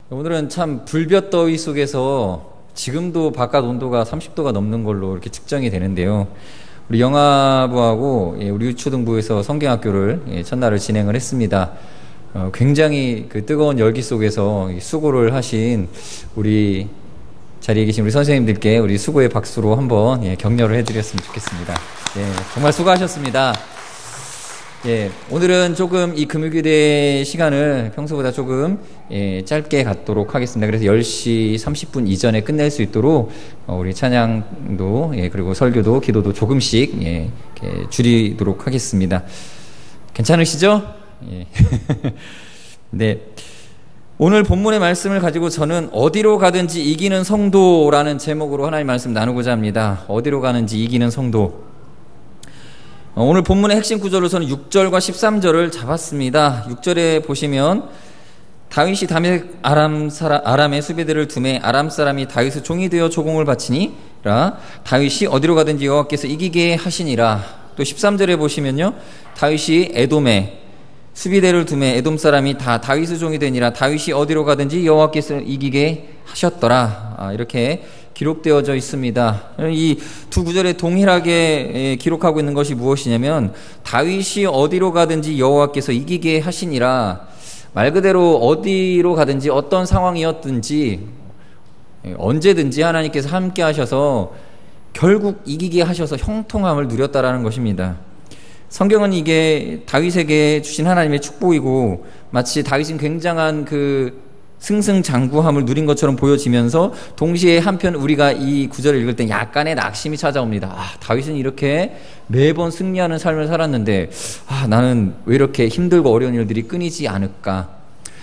오늘은 참 불볕더위 속에서 지금도 바깥 온도가 30도가 넘는 걸로 이렇게 측정이 되는데요. 우리 영아부하고 우리 유초등부에서 성경학교를 첫날을 진행을 했습니다. 굉장히 그 뜨거운 열기 속에서 수고를 하신 우리 자리에 계신 우리 선생님들께 우리 수고의 박수로 한번 격려를 해드렸으면 좋겠습니다. 정말 수고하셨습니다. 오늘은 조금 이 금요일의 시간을 평소보다 조금 짧게 갖도록 하겠습니다. 그래서 10시 30분 이전에 끝낼 수 있도록 우리 찬양도 그리고 설교도 기도도 조금씩 이렇게 줄이도록 하겠습니다. 괜찮으시죠? 네. 오늘 본문의 말씀을 가지고 저는 어디로 가든지 이기는 성도라는 제목으로 하나님 말씀 나누고자 합니다. 어디로 가는지 이기는 성도. 오늘 본문의 핵심 구절로 저는 6절과 13절을 잡았습니다. 6절에 보시면 다윗이 다메섹 아람의 수비대를 두매 아람 사람이 다윗의 종이 되어 조공을 바치니라. 다윗이 어디로 가든지 여호와께서 이기게 하시니라. 또 13절에 보시면요, 다윗이 에돔에 수비대를 두매 에돔 사람이 다 다윗의 종이 되니라. 다윗이 어디로 가든지 여호와께서 이기게 하셨더라. 이렇게 기록되어져 있습니다. 이 두 구절에 동일하게 기록하고 있는 것이 무엇이냐면 다윗이 어디로 가든지 여호와께서 이기게 하시니라. 말 그대로 어디로 가든지 어떤 상황이었든지 언제든지 하나님께서 함께 하셔서 결국 이기게 하셔서 형통함을 누렸다라는 것입니다. 성경은 이게 다윗에게 주신 하나님의 축복이고 마치 다윗은 굉장한 그 승승장구함을 누린 것처럼 보여지면서 동시에 한편 우리가 이 구절을 읽을 때 약간의 낙심이 찾아옵니다. 다윗은 이렇게 매번 승리하는 삶을 살았는데 나는 왜 이렇게 힘들고 어려운 일들이 끊이지 않을까.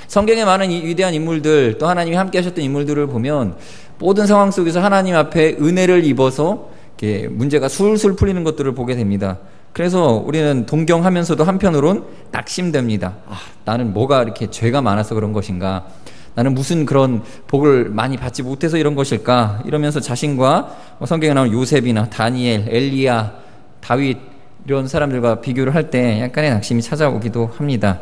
성경에 많은 이 위대한 인물들, 또 하나님이 함께 하셨던 인물들을 보면 모든 상황 속에서 하나님 앞에 은혜를 입어서 이렇게 문제가 술술 풀리는 것들을 보게 됩니다. 그래서 우리는 동경하면서도 한편으론 낙심됩니다. 나는 뭐가 이렇게 죄가 많아서 그런 것인가, 나는 무슨 그런 복을 많이 받지 못해서 이런 것일까, 이러면서 자신과 성경에 나오는 요셉이나 다니엘, 엘리야, 다윗 이런 사람들과 비교를 할 때 약간의 낙심이 찾아오기도 합니다.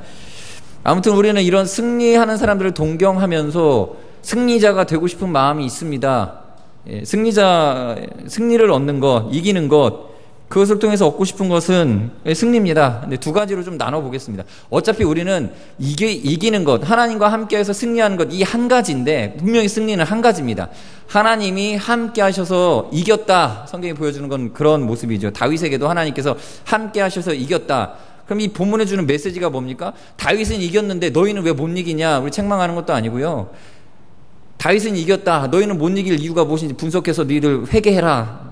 아무튼 우리는 이런 승리하는 사람들을 동경하면서 승리자가 되고 싶은 마음이 있습니다. 승리를 얻는 것, 이기는 것, 그것을 통해서 얻고 싶은 것은 승리입니다. 근데 두 가지로 좀 나눠보겠습니다. 어차피 우리는 이기는 것, 하나님과 함께해서 승리하는 것, 이 한 가지인데 분명히 승리는 한 가지입니다. 하나님이 함께 하셔서 이겼다. 성경이 보여주는 건 그런 모습이죠. 다윗에게도 하나님께서 함께 하셔서 이겼다. 그럼 이 본문에 주는 메시지가 뭡니까? 다윗은 이겼는데 너희는 왜 못 이기냐? 우리 책망하는 것도 아니고요. 다윗은 이겼다. 너희는 못 이길 이유가 무엇인지 분석해서 너희들 회개해라.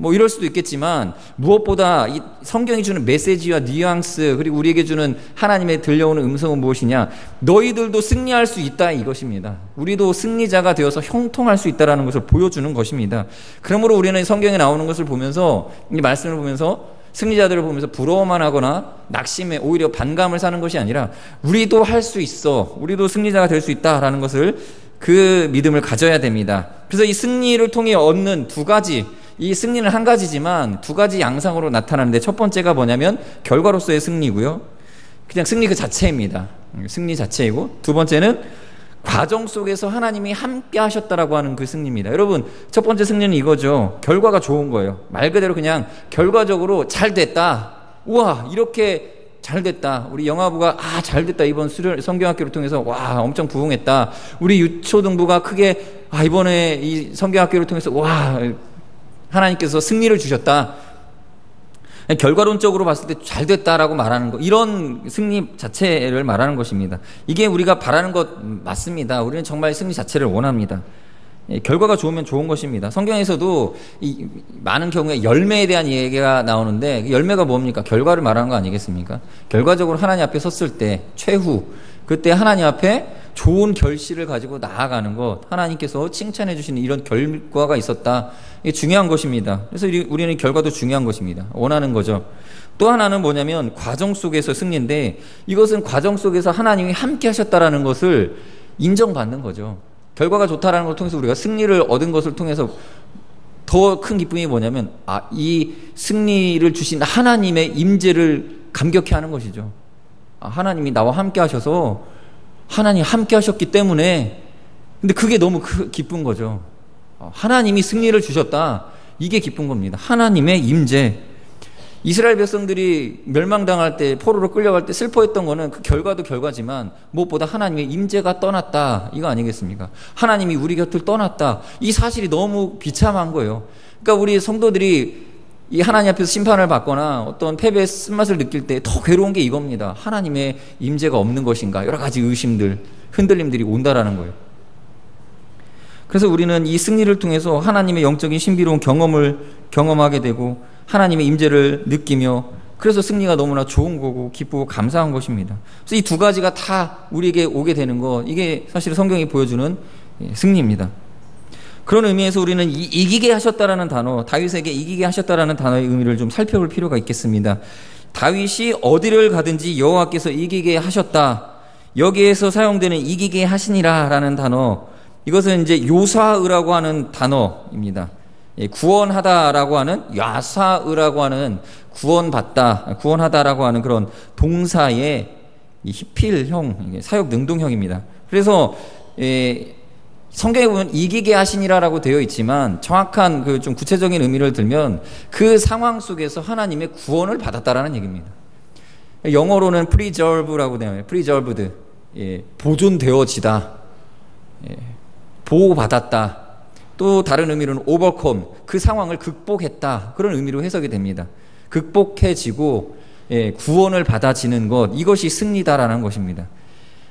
뭐 이럴 수도 있겠지만 무엇보다 이 성경이 주는 메시지와 뉘앙스, 그리고 우리에게 주는 하나님의 들려오는 음성은 무엇이냐? 너희들도 승리할 수 있다, 이것입니다. 우리도 승리자가 되어서 형통할 수 있다는 것을 보여주는 것입니다. 그러므로 우리는 성경에 나오는 것을 보면서, 이 말씀을 보면서 승리자들을 보면서 부러워만 하거나 낙심에 오히려 반감을 사는 것이 아니라 우리도 할 수 있어, 우리도 승리자가 될 수 있다라는 것을, 그 믿음을 가져야 됩니다. 그래서 이 승리를 통해 얻는 두 가지, 이 승리는 한 가지지만 두 가지 양상으로 나타나는데, 첫 번째가 뭐냐면 결과로서의 승리고요, 그냥 승리 그 자체입니다. 승리 자체이고, 두 번째는 과정 속에서 하나님이 함께 하셨다라고 하는 그 승리입니다. 여러분, 첫 번째 승리는 이거죠. 결과가 좋은 거예요. 말 그대로 그냥 결과적으로 잘 됐다, 우와 이렇게 잘 됐다, 우리 영아부가 잘 됐다, 이번 성경학교를 통해서 와 엄청 부흥했다, 우리 유초등부가 크게 이번에 이 성경학교를 통해서 와 하나님께서 승리를 주셨다, 결과론적으로 봤을 때 잘 됐다라고 말하는 것, 이런 승리 자체를 말하는 것입니다. 이게 우리가 바라는 것 맞습니다. 우리는 정말 승리 자체를 원합니다. 결과가 좋으면 좋은 것입니다. 성경에서도 많은 경우에 열매에 대한 얘기가 나오는데, 그 열매가 뭡니까? 결과를 말하는 거 아니겠습니까? 결과적으로 하나님 앞에 섰을 때 최후, 그때 하나님 앞에 좋은 결실을 가지고 나아가는 것, 하나님께서 칭찬해 주시는 이런 결과가 있었다, 이게 중요한 것입니다. 그래서 우리는 결과도 중요한 것입니다. 원하는 거죠. 또 하나는 뭐냐면 과정 속에서 승리인데, 이것은 과정 속에서 하나님이 함께 하셨다라는 것을 인정받는 거죠. 결과가 좋다라는 걸 통해서 우리가 승리를 얻은 것을 통해서 더 큰 기쁨이 뭐냐면 이 승리를 주신 하나님의 임재를 감격해 하는 것이죠. 하나님이 나와 함께 하셔서, 하나님 함께 하셨기 때문에 근데 그게 너무 기쁜 거죠. 하나님이 승리를 주셨다. 이게 기쁜 겁니다. 하나님의 임재. 이스라엘 백성들이 멸망당할 때, 포로로 끌려갈 때 슬퍼했던 거는 그 결과도 결과지만 무엇보다 하나님의 임재가 떠났다. 이거 아니겠습니까? 하나님이 우리 곁을 떠났다. 이 사실이 너무 비참한 거예요. 그러니까 우리 성도들이 이 하나님 앞에서 심판을 받거나 어떤 패배의 쓴맛을 느낄 때 더 괴로운 게 이겁니다. 하나님의 임재가 없는 것인가? 여러 가지 의심들, 흔들림들이 온다라는 거예요. 그래서 우리는 이 승리를 통해서 하나님의 영적인 신비로운 경험을 경험하게 되고 하나님의 임재를 느끼며, 그래서 승리가 너무나 좋은 거고 기쁘고 감사한 것입니다. 그래서 이 두 가지가 다 우리에게 오게 되는 것, 이게 사실 성경이 보여주는 승리입니다. 그런 의미에서 우리는 이기게 하셨다라는 단어, 다윗에게 이기게 하셨다라는 단어의 의미를 좀 살펴볼 필요가 있겠습니다. 다윗이 어디를 가든지 여호와께서 이기게 하셨다. 여기에서 사용되는 이기게 하시니라라는 단어, 이것은 이제 요사으라고 하는 단어입니다. 구원하다라고 하는, 야사으라고 하는 구원받다, 구원하다라고 하는 그런 동사의 히필형, 사역 능동형입니다. 그래서 성경에 보면 이기게 하시니라라고 되어 있지만 정확한 그 좀 구체적인 의미를 들면 그 상황 속에서 하나님의 구원을 받았다라는 얘기입니다. 영어로는 preserve라고 되어 있어요. preserved, 보존되어지다, 보호받았다. 또 다른 의미로는 overcome, 그 상황을 극복했다, 그런 의미로 해석이 됩니다. 극복해지고 구원을 받아지는 것, 이것이 승리다라는 것입니다.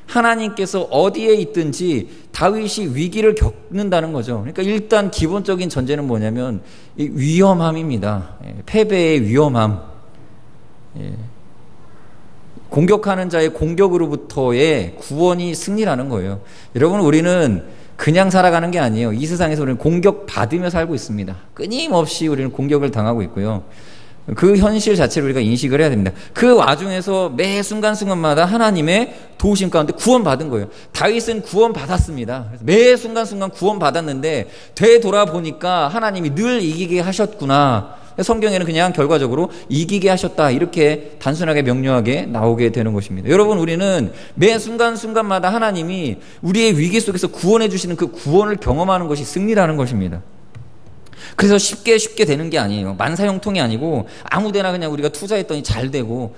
하나님께서 어디에 있든지 다윗이 위기를 겪는다는 거죠. 그러니까 일단 기본적인 전제는 뭐냐면 이 위험함입니다. 패배의 위험함, 공격하는 자의 공격으로부터의 구원이 승리라는 거예요. 여러분, 우리는 그냥 살아가는 게 아니에요. 이 세상에서 우리는 공격받으며 살고 있습니다. 끊임없이 우리는 공격을 당하고 있고요. 그 현실 자체를 우리가 인식을 해야 됩니다. 그 와중에서 매 순간순간마다 하나님의 도우심 가운데 구원받은 거예요. 다윗은 구원받았습니다. 그래서 매 순간순간 구원받았는데 되돌아보니까 하나님이 늘 이기게 하셨구나. 성경에는 그냥 결과적으로 이기게 하셨다, 이렇게 단순하게 명료하게 나오게 되는 것입니다. 여러분, 우리는 매 순간순간마다 하나님이 우리의 위기 속에서 구원해 주시는 그 구원을 경험하는 것이 승리라는 것입니다. 그래서 쉽게 되는 게 아니에요. 만사형통이 아니고 아무데나 그냥 우리가 투자했더니 잘 되고,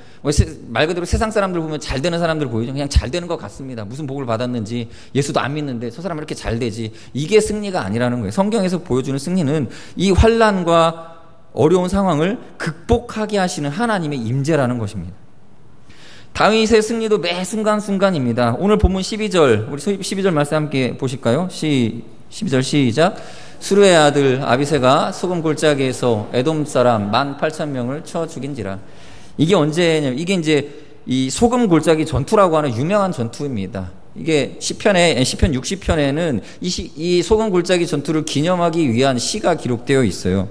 말 그대로 세상 사람들 보면 잘 되는 사람들 보이죠. 그냥 잘 되는 것 같습니다. 무슨 복을 받았는지, 예수도 안 믿는데 저 사람은 이렇게 잘 되지. 이게 승리가 아니라는 거예요. 성경에서 보여주는 승리는 이 환난과 어려운 상황을 극복하게 하시는 하나님의 임재라는 것입니다. 다윗의 승리도 매 순간순간입니다. 오늘 본문 12절, 우리 12절 말씀 함께 보실까요? 12절 시작. 수르의 아들 아비새가 소금 골짜기에서 에돔 사람 18,000명을 쳐 죽인지라. 이게 언제냐면, 이게 이제 이 소금 골짜기 전투라고 하는 유명한 전투입니다. 이게 시편 60편에는 이 소금 골짜기 전투를 기념하기 위한 시가 기록되어 있어요.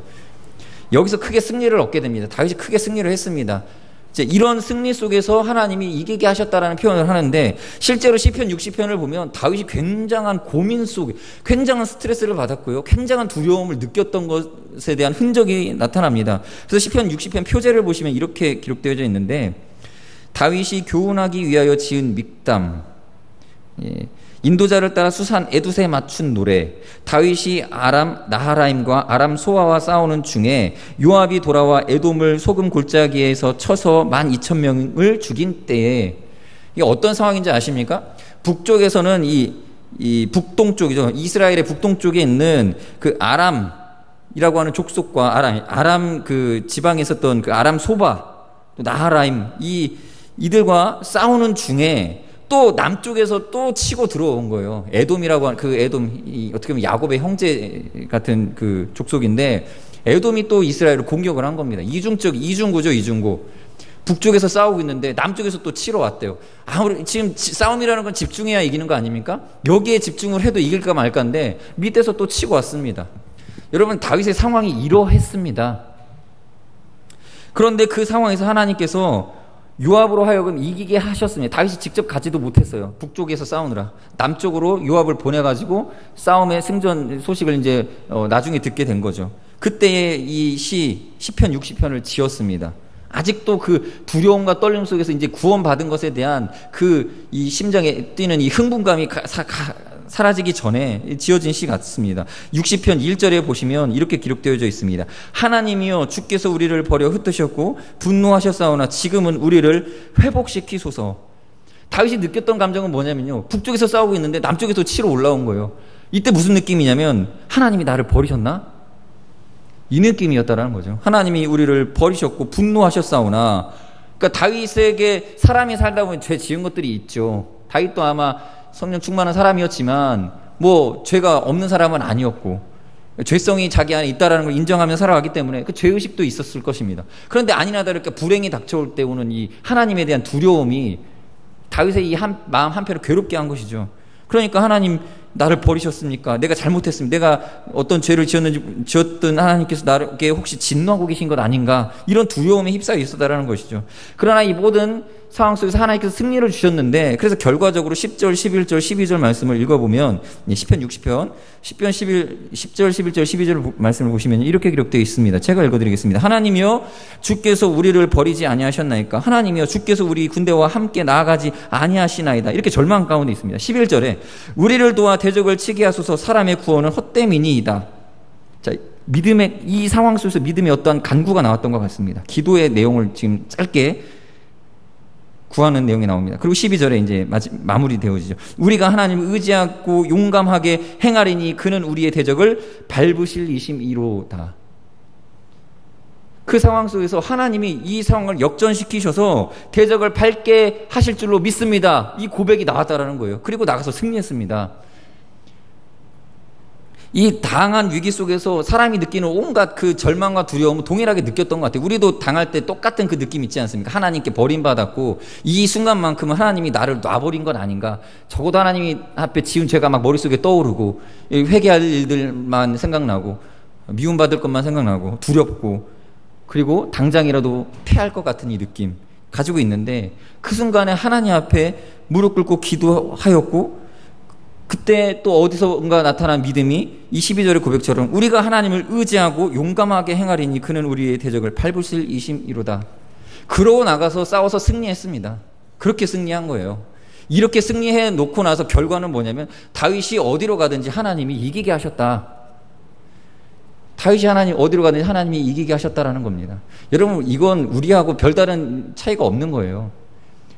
여기서 크게 승리를 얻게 됩니다. 다윗이 크게 승리를 했습니다. 이제 이런 승리 속에서 하나님이 이기게 하셨다라는 표현을 하는데, 실제로 시편 60편을 보면 다윗이 굉장한 고민 속에 굉장한 스트레스를 받았고요, 굉장한 두려움을 느꼈던 것에 대한 흔적이 나타납니다. 그래서 시편 60편 표제를 보시면 이렇게 기록되어져 있는데, 다윗이 교훈하기 위하여 지은 믹담, 인도자를 따라 수산 에두세 맞춘 노래, 다윗이 아람 나하라임과 아람 소아와 싸우는 중에 요압이 돌아와 에돔을 소금 골짜기에서 쳐서 12,000명을 죽인 때에, 이게 어떤 상황인지 아십니까? 북쪽에서는 이 북동쪽이죠. 이스라엘의 북동쪽에 있는 그 아람이라고 하는 족속과 아람 그 지방에 있었던 그 아람 소바, 또 나하라임, 이들과 싸우는 중에 또 남쪽에서 또 치고 들어온 거예요. 에돔이라고 하는 그 에돔, 어떻게 보면 야곱의 형제 같은 그 족속인데, 에돔이 또 이스라엘을 공격을 한 겁니다. 이중구죠, 이중구. 북쪽에서 싸우고 있는데 남쪽에서 또 치러 왔대요. 아무리 지금 싸움이라는 건 집중해야 이기는 거 아닙니까? 여기에 집중을 해도 이길까 말까인데 밑에서 또 치고 왔습니다. 여러분, 다윗의 상황이 이러했습니다. 그런데 그 상황에서 하나님께서 요압으로 하여금 이기게 하셨습니다. 다윗이 직접 가지도 못했어요. 북쪽에서 싸우느라. 남쪽으로 요압을 보내가지고 싸움의 승전 소식을 이제 나중에 듣게 된 거죠. 그때에 이 시편 60편을 지었습니다. 아직도 그 두려움과 떨림 속에서 이제 구원받은 것에 대한 이 심장에 뛰는 이 흥분감이 사라지기 전에 지어진 시 같습니다. 60편 1절에 보시면 이렇게 기록되어져 있습니다. 하나님이여 주께서 우리를 버려 흩으셨고 분노하셨사오나 지금은 우리를 회복시키소서. 다윗이 느꼈던 감정은 뭐냐면요, 북쪽에서 싸우고 있는데 남쪽에서 치러 올라온 거예요. 이때 무슨 느낌이냐면 하나님이 나를 버리셨나? 이 느낌이었다라는 거죠. 하나님이 우리를 버리셨고 분노하셨사오나, 그러니까 다윗에게 사람이 살다 보면 죄 지은 것들이 있죠. 다윗도 아마 성령 충만한 사람이었지만 뭐 죄가 없는 사람은 아니었고 죄성이 자기 안에 있다라는 걸 인정하며 살아가기 때문에 그 죄의식도 있었을 것입니다. 그런데 아니나 다를까 불행이 닥쳐올 때 오는 이 하나님에 대한 두려움이 다윗의 이 마음 한편을 괴롭게 한 것이죠. 그러니까 하나님 나를 버리셨습니까? 내가 잘못했습니다. 내가 어떤 죄를 지었든 하나님께서 나에게 혹시 진노하고 계신 것 아닌가, 이런 두려움에 휩싸여 있었다라는 것이죠. 그러나 이 모든 상황 속에서 하나님께서 승리를 주셨는데, 그래서 결과적으로 10절, 11절, 12절 말씀을 읽어보면 시편 60편 10편 10절, 11절, 12절 말씀을 보시면 이렇게 기록되어 있습니다. 제가 읽어드리겠습니다. 하나님이여 주께서 우리를 버리지 아니하셨나이까? 하나님이여 주께서 우리 군대와 함께 나아가지 아니하시나이다. 이렇게 절망 가운데 있습니다. 11절에 우리를 도와 대적을 치게 하소서. 사람의 구원은 헛됨이니이다. 자, 믿음의 이 상황 속에서 믿음의 어떠한 간구가 나왔던 것 같습니다. 기도의 내용을 지금 짧게 구하는 내용이 나옵니다. 그리고 12절에 이제 마무리되어지죠. 우리가 하나님을 의지하고 용감하게 행하리니 그는 우리의 대적을 밟으실 이심이로다. 그 상황 속에서 하나님이 이 상황을 역전시키셔서 대적을 밟게 하실 줄로 믿습니다. 이 고백이 나왔다라는 거예요. 그리고 나가서 승리했습니다. 이 다양한 위기 속에서 사람이 느끼는 온갖 그 절망과 두려움을 동일하게 느꼈던 것 같아요. 우리도 당할 때 똑같은 그 느낌 있지 않습니까? 하나님께 버림받았고 이 순간만큼은 하나님이 나를 놔버린 건 아닌가, 적어도 하나님이 앞에 지은 죄가 막 머릿속에 떠오르고 회개할 일들만 생각나고 미움받을 것만 생각나고 두렵고, 그리고 당장이라도 패할 것 같은 이 느낌 가지고 있는데, 그 순간에 하나님 앞에 무릎 꿇고 기도하였고, 그때 또 어디선가 나타난 믿음이 이 12절의 고백처럼 우리가 하나님을 의지하고 용감하게 행하리니 그는 우리의 대적을 밟으실 이심이로다. 그러고 나가서 싸워서 승리했습니다. 그렇게 승리한 거예요. 이렇게 승리해 놓고 나서 결과는 뭐냐면 다윗이 어디로 가든지 하나님이 이기게 하셨다. 다윗이 하나님 어디로 가든지 하나님이 이기게 하셨다라는 겁니다. 여러분, 이건 우리하고 별다른 차이가 없는 거예요.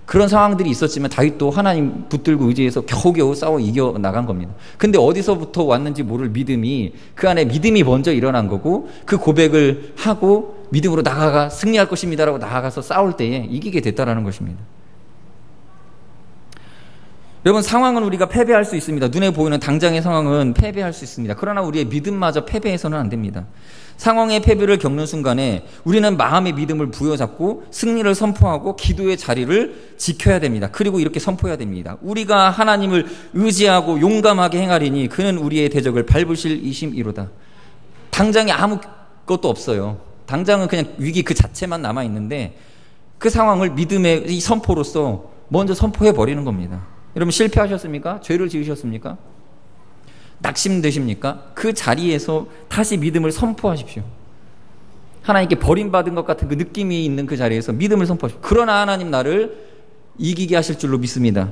그런 상황들이 있었지만 다윗도 하나님 붙들고 의지해서 겨우겨우 싸워 이겨 나간 겁니다. 근데 어디서부터 왔는지 모를 믿음이, 그 안에 믿음이 먼저 일어난 거고, 그 고백을 하고 믿음으로 나아가 승리할 것입니다라고 나아가서 싸울 때에 이기게 됐다라는 것입니다. 여러분, 상황은 우리가 패배할 수 있습니다. 눈에 보이는 당장의 상황은 패배할 수 있습니다. 그러나 우리의 믿음마저 패배해서는 안 됩니다. 상황의 패배를 겪는 순간에 우리는 마음의 믿음을 부여잡고 승리를 선포하고 기도의 자리를 지켜야 됩니다. 그리고 이렇게 선포해야 됩니다. 우리가 하나님을 의지하고 용감하게 행하리니 그는 우리의 대적을 밟으실 이심이로다. 당장에 아무것도 없어요. 당장은 그냥 위기 그 자체만 남아있는데 그 상황을 믿음의 이 선포로서 먼저 선포해버리는 겁니다. 여러분, 실패하셨습니까? 죄를 지으셨습니까? 낙심되십니까? 그 자리에서 다시 믿음을 선포하십시오. 하나님께 버림받은 것 같은 그 느낌이 있는 그 자리에서 믿음을 선포하십시오. 그러나 하나님 나를 이기게 하실 줄로 믿습니다.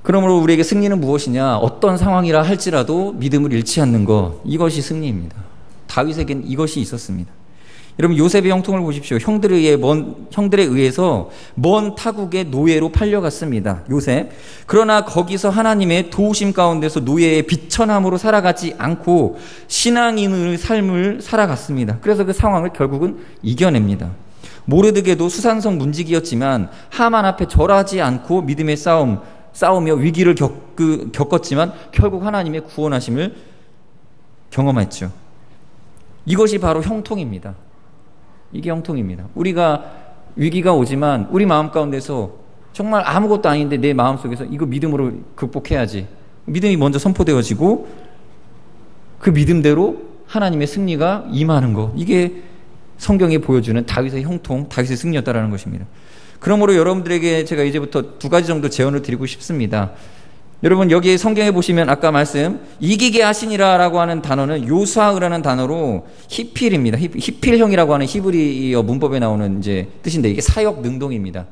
그러므로 우리에게 승리는 무엇이냐? 어떤 상황이라 할지라도 믿음을 잃지 않는 것, 이것이 승리입니다. 다윗에겐 이것이 있었습니다. 여러분, 요셉의 형통을 보십시오. 형들에 의해서 먼 타국의 노예로 팔려갔습니다. 요셉. 그러나 거기서 하나님의 도우심 가운데서 노예의 비천함으로 살아가지 않고 신앙인의 삶을 살아갔습니다. 그래서 그 상황을 결국은 이겨냅니다. 모르드게도 수산성 문지기였지만 하만 앞에 절하지 않고 믿음의 싸우며 위기를 겪었지만 결국 하나님의 구원하심을 경험했죠. 이것이 바로 형통입니다. 이게 형통입니다. 우리가 위기가 오지만 우리 마음 가운데서 정말 아무것도 아닌데 내 마음속에서 이거 믿음으로 극복해야지. 믿음이 먼저 선포되어지고 그 믿음대로 하나님의 승리가 임하는 것. 이게 성경이 보여주는 다윗의 형통, 다윗의 승리였다라는 것입니다. 그러므로 여러분들에게 제가 이제부터 두 가지 정도 제언을 드리고 싶습니다. 여러분, 여기 성경에 보시면 아까 말씀 이기게 하시니라 라고 하는 단어는 요수아라는 단어로 히필입니다. 히필형이라고 하는 히브리어 문법에 나오는 이제 뜻인데 이게 사역 능동입니다.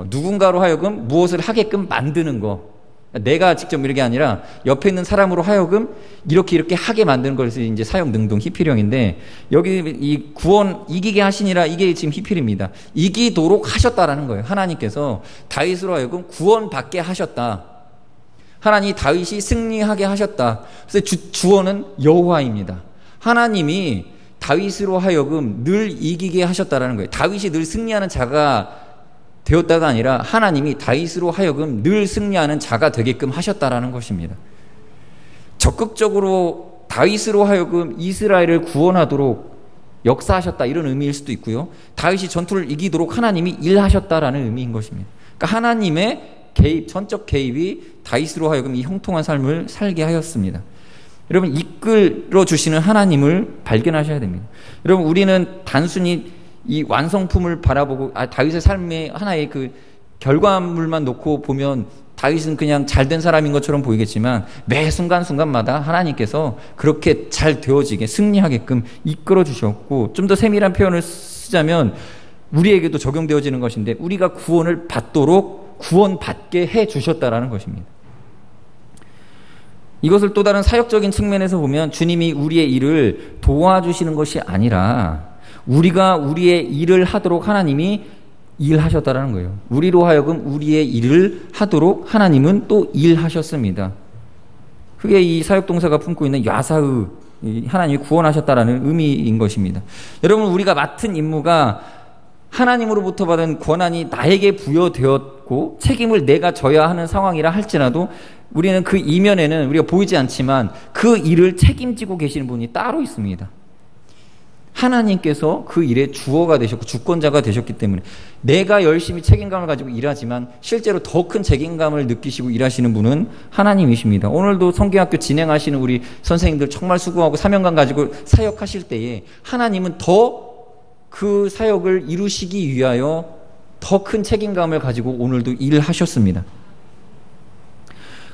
누군가로 하여금 무엇을 하게끔 만드는 거, 내가 직접 이런 게 아니라 옆에 있는 사람으로 하여금 이렇게 하게 만드는 것을 이제 사역 능동 히필형인데, 여기 이 구원 이기게 하시니라, 이게 지금 히필입니다. 이기도록 하셨다라는 거예요. 하나님께서 다윗으로 하여금 구원받게 하셨다. 하나님이 다윗이 승리하게 하셨다. 그래서 주어는 여호와입니다. 하나님이 다윗으로 하여금 늘 이기게 하셨다라는 거예요. 다윗이 늘 승리하는 자가 되었다가 아니라 하나님이 다윗으로 하여금 늘 승리하는 자가 되게끔 하셨다라는 것입니다. 적극적으로 다윗으로 하여금 이스라엘을 구원하도록 역사하셨다, 이런 의미일 수도 있고요. 다윗이 전투를 이기도록 하나님이 일하셨다라는 의미인 것입니다. 그러니까 하나님의 개입, 전적 개입이 다윗으로 하여금 이 형통한 삶을 살게 하였습니다. 여러분, 이끌어 주시는 하나님을 발견하셔야 됩니다. 여러분, 우리는 단순히 이 완성품을 바라보고 다윗의 삶의 하나의 그 결과물만 놓고 보면 다윗은 그냥 잘된 사람인 것처럼 보이겠지만, 매 순간순간마다 하나님께서 그렇게 잘 되어지게 승리하게끔 이끌어 주셨고, 좀 더 세밀한 표현을 쓰자면 우리에게도 적용되어지는 것인데, 우리가 구원을 받도록 구원받게 해 주셨다라는 것입니다. 이것을 또 다른 사역적인 측면에서 보면 주님이 우리의 일을 도와주시는 것이 아니라 우리가 우리의 일을 하도록 하나님이 일하셨다라는 거예요. 우리로 하여금 우리의 일을 하도록 하나님은 또 일하셨습니다. 그게 이 사역동사가 품고 있는 야사의, 하나님이 구원하셨다라는 의미인 것입니다. 여러분, 우리가 맡은 임무가 하나님으로부터 받은 권한이 나에게 부여되었고 책임을 내가 져야 하는 상황이라 할지라도, 우리는 그 이면에는 우리가 보이지 않지만 그 일을 책임지고 계시는 분이 따로 있습니다. 하나님께서 그 일의 주어가 되셨고 주권자가 되셨기 때문에 내가 열심히 책임감을 가지고 일하지만 실제로 더 큰 책임감을 느끼시고 일하시는 분은 하나님이십니다. 오늘도 성경학교 진행하시는 우리 선생님들 정말 수고하고 사명감 가지고 사역하실 때에 하나님은 더 그 사역을 이루시기 위하여 더 큰 책임감을 가지고 오늘도 일하셨습니다.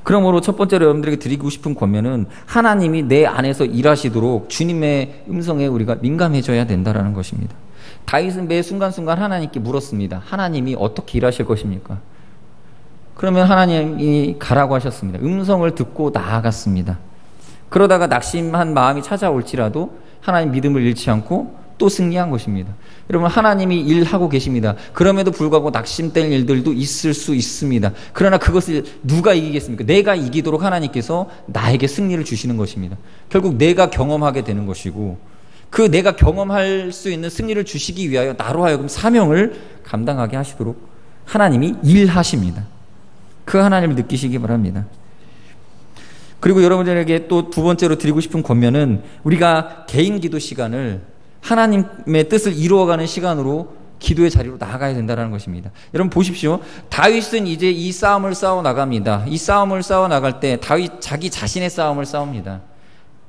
그러므로 첫 번째로 여러분들에게 드리고 싶은 권면은 하나님이 내 안에서 일하시도록 주님의 음성에 우리가 민감해져야 된다는 것입니다. 다윗은 매 순간순간 하나님께 물었습니다. 하나님이 어떻게 일하실 것입니까? 그러면 하나님이 가라고 하셨습니다. 음성을 듣고 나아갔습니다. 그러다가 낙심한 마음이 찾아올지라도 하나님 믿음을 잃지 않고 또 승리한 것입니다. 여러분, 하나님이 일하고 계십니다. 그럼에도 불구하고 낙심될 일들도 있을 수 있습니다. 그러나 그것을 누가 이기겠습니까? 내가 이기도록 하나님께서 나에게 승리를 주시는 것입니다. 결국 내가 경험하게 되는 것이고, 그 내가 경험할 수 있는 승리를 주시기 위하여 나로 하여금 사명을 감당하게 하시도록 하나님이 일하십니다. 그 하나님을 느끼시기 바랍니다. 그리고 여러분들에게 또 두 번째로 드리고 싶은 권면은 우리가 개인 기도 시간을 하나님의 뜻을 이루어가는 시간으로 기도의 자리로 나아가야 된다는 것입니다. 여러분 보십시오. 다윗은 이제 이 싸움을 싸워 나갑니다. 이 싸움을 싸워 나갈 때 다윗 자기 자신의 싸움을 싸웁니다.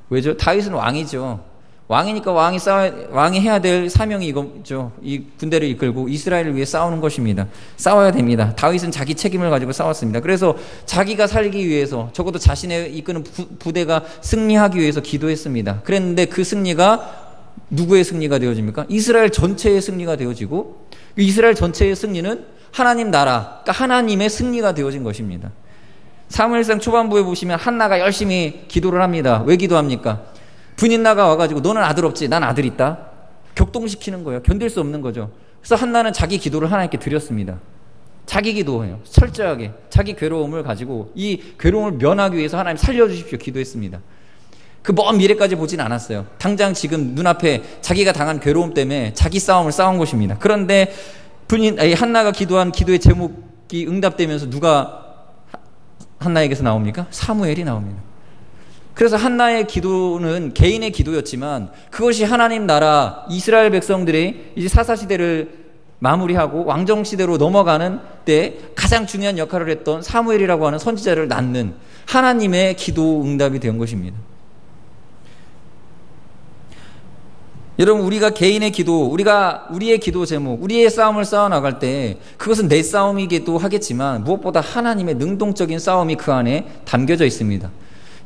왜죠? 다윗은 왕이죠. 왕이니까 왕이 해야 될 사명이 이거죠. 이 군대를 이끌고 이스라엘을 위해 싸우는 것입니다. 싸워야 됩니다. 다윗은 자기 책임을 가지고 싸웠습니다. 그래서 자기가 살기 위해서, 적어도 자신의 이끄는 부대가 승리하기 위해서 기도했습니다. 그랬는데 그 승리가 누구의 승리가 되어집니까? 이스라엘 전체의 승리가 되어지고, 이스라엘 전체의 승리는 하나님 나라, 그러니까 하나님의 승리가 되어진 것입니다. 사무엘상 초반부에 보시면 한나가 열심히 기도를 합니다. 왜 기도합니까? 분인나가 와가지고 너는 아들 없지, 난 아들 있다. 격동시키는 거예요. 견딜 수 없는 거죠. 그래서 한나는 자기 기도를 하나님께 드렸습니다. 자기 기도해요. 철저하게 자기 괴로움을 가지고 이 괴로움을 면하기 위해서 하나님 살려주십시오 기도했습니다. 그 먼 미래까지 보진 않았어요. 당장 지금 눈앞에 자기가 당한 괴로움 때문에 자기 싸움을 싸운 것입니다. 그런데 한나가 기도한 기도의 제목이 응답되면서 누가 한나에게서 나옵니까? 사무엘이 나옵니다. 그래서 한나의 기도는 개인의 기도였지만 그것이 하나님 나라 이스라엘 백성들의 이제 사사시대를 마무리하고 왕정시대로 넘어가는 때 가장 중요한 역할을 했던 사무엘이라고 하는 선지자를 낳는 하나님의 기도 응답이 된 것입니다. 여러분, 우리가 개인의 기도, 우리의 기도 제목, 우리의 싸움을 싸워나갈 때 그것은 내 싸움이기도 하겠지만 무엇보다 하나님의 능동적인 싸움이 그 안에 담겨져 있습니다.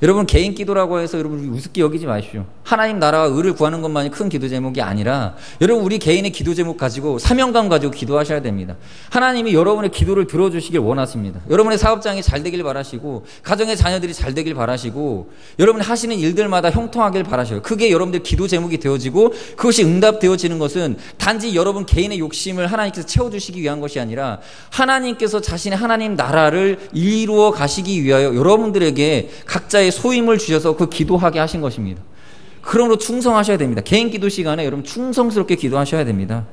여러분 개인 기도라고 해서 여러분 우습게 여기지 마십시오. 하나님 나라와 의를 구하는 것만이 큰 기도 제목이 아니라 여러분 우리 개인의 기도 제목 가지고 사명감 가지고 기도하셔야 됩니다. 하나님이 여러분의 기도를 들어주시길 원하십니다. 여러분의 사업장이 잘 되길 바라시고 가정의 자녀들이 잘 되길 바라시고 여러분이 하시는 일들마다 형통하길 바라셔요. 그게 여러분들 기도 제목이 되어지고 그것이 응답되어지는 것은 단지 여러분 개인의 욕심을 하나님께서 채워주시기 위한 것이 아니라 하나님께서 자신의 하나님 나라를 이루어 가시기 위하여 여러분들에게 각자의 소임을 주셔서 그 기도하게 하신 것입니다. 그러므로 충성하셔야 됩니다. 개인 기도 시간에 여러분 충성스럽게 기도하셔야 됩니다.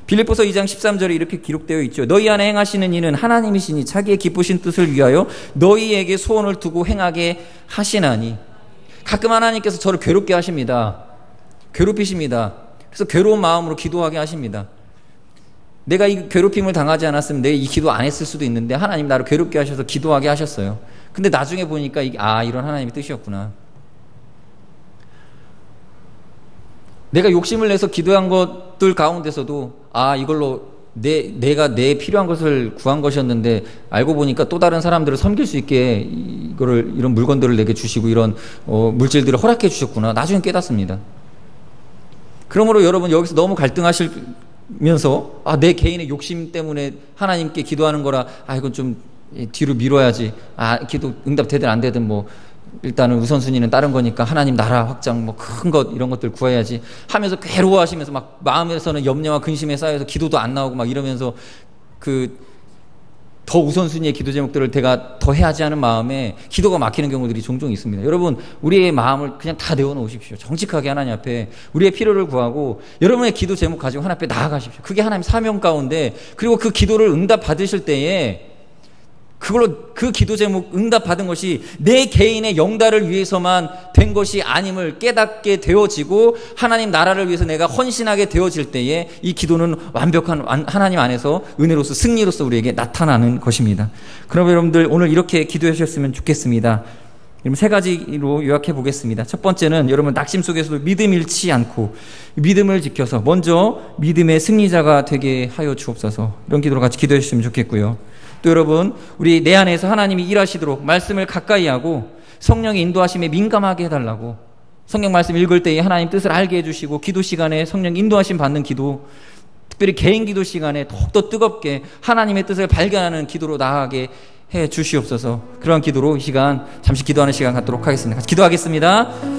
빌립보서 2장 13절에 이렇게 기록되어 있죠. 너희 안에 행하시는 이는 하나님이시니 자기의 기쁘신 뜻을 위하여 너희에게 소원을 두고 행하게 하시나니. 가끔 하나님께서 저를 괴롭게 하십니다. 괴롭히십니다. 그래서 괴로운 마음으로 기도하게 하십니다. 내가 이 괴롭힘을 당하지 않았으면 내가 이 기도 안 했을 수도 있는데 하나님 나를 괴롭게 하셔서 기도하게 하셨어요. 근데 나중에 보니까 이런 하나님의 뜻이었구나. 내가 욕심을 내서 기도한 것들 가운데서도 이걸로 내가 내 필요한 것을 구한 것이었는데 알고 보니까 또 다른 사람들을 섬길 수 있게 이런 물건들을 내게 주시고 이런 물질들을 허락해 주셨구나. 나중에 깨닫습니다. 그러므로 여러분 여기서 너무 갈등하시면서 내 개인의 욕심 때문에 하나님께 기도하는 거라 이건 좀 뒤로 미뤄야지. 기도 응답되든 안 되든 일단은 우선순위는 다른 거니까 하나님 나라 확장 큰 것 이런 것들 구해야지 하면서 괴로워하시면서 막 마음에서는 염려와 근심에 쌓여서 기도도 안 나오고 막 이러면서 더 우선순위의 기도 제목들을 제가 더 해야지 하는 마음에 기도가 막히는 경우들이 종종 있습니다. 여러분 우리의 마음을 그냥 다 내어놓으십시오. 정직하게 하나님 앞에 우리의 필요를 구하고 여러분의 기도 제목 가지고 하나님 앞에 나아가십시오. 그게 하나님 사명 가운데 그리고 그 기도를 응답 받으실 때에 그걸로 그 기도 제목 응답 받은 것이 내 개인의 영달을 위해서만 된 것이 아님을 깨닫게 되어지고 하나님 나라를 위해서 내가 헌신하게 되어질 때에 이 기도는 완벽한 하나님 안에서 은혜로서 승리로서 우리에게 나타나는 것입니다. 그럼 여러분들 오늘 이렇게 기도해 주셨으면 좋겠습니다. 여러분 세 가지로 요약해 보겠습니다. 첫 번째는 여러분 낙심 속에서도 믿음 잃지 않고 믿음을 지켜서 먼저 믿음의 승리자가 되게 하여 주옵소서. 이런 기도로 같이 기도해 주시면 좋겠고요. 또 여러분 우리 내 안에서 하나님이 일하시도록 말씀을 가까이 하고 성령의 인도하심에 민감하게 해달라고 성경 말씀 읽을 때에 하나님 뜻을 알게 해주시고 기도 시간에 성령 인도하심 받는 기도 특별히 개인 기도 시간에 더욱더 뜨겁게 하나님의 뜻을 발견하는 기도로 나아가게 해 주시옵소서. 그러한 기도로 이 시간 잠시 기도하는 시간 갖도록 하겠습니다. 같이 기도하겠습니다.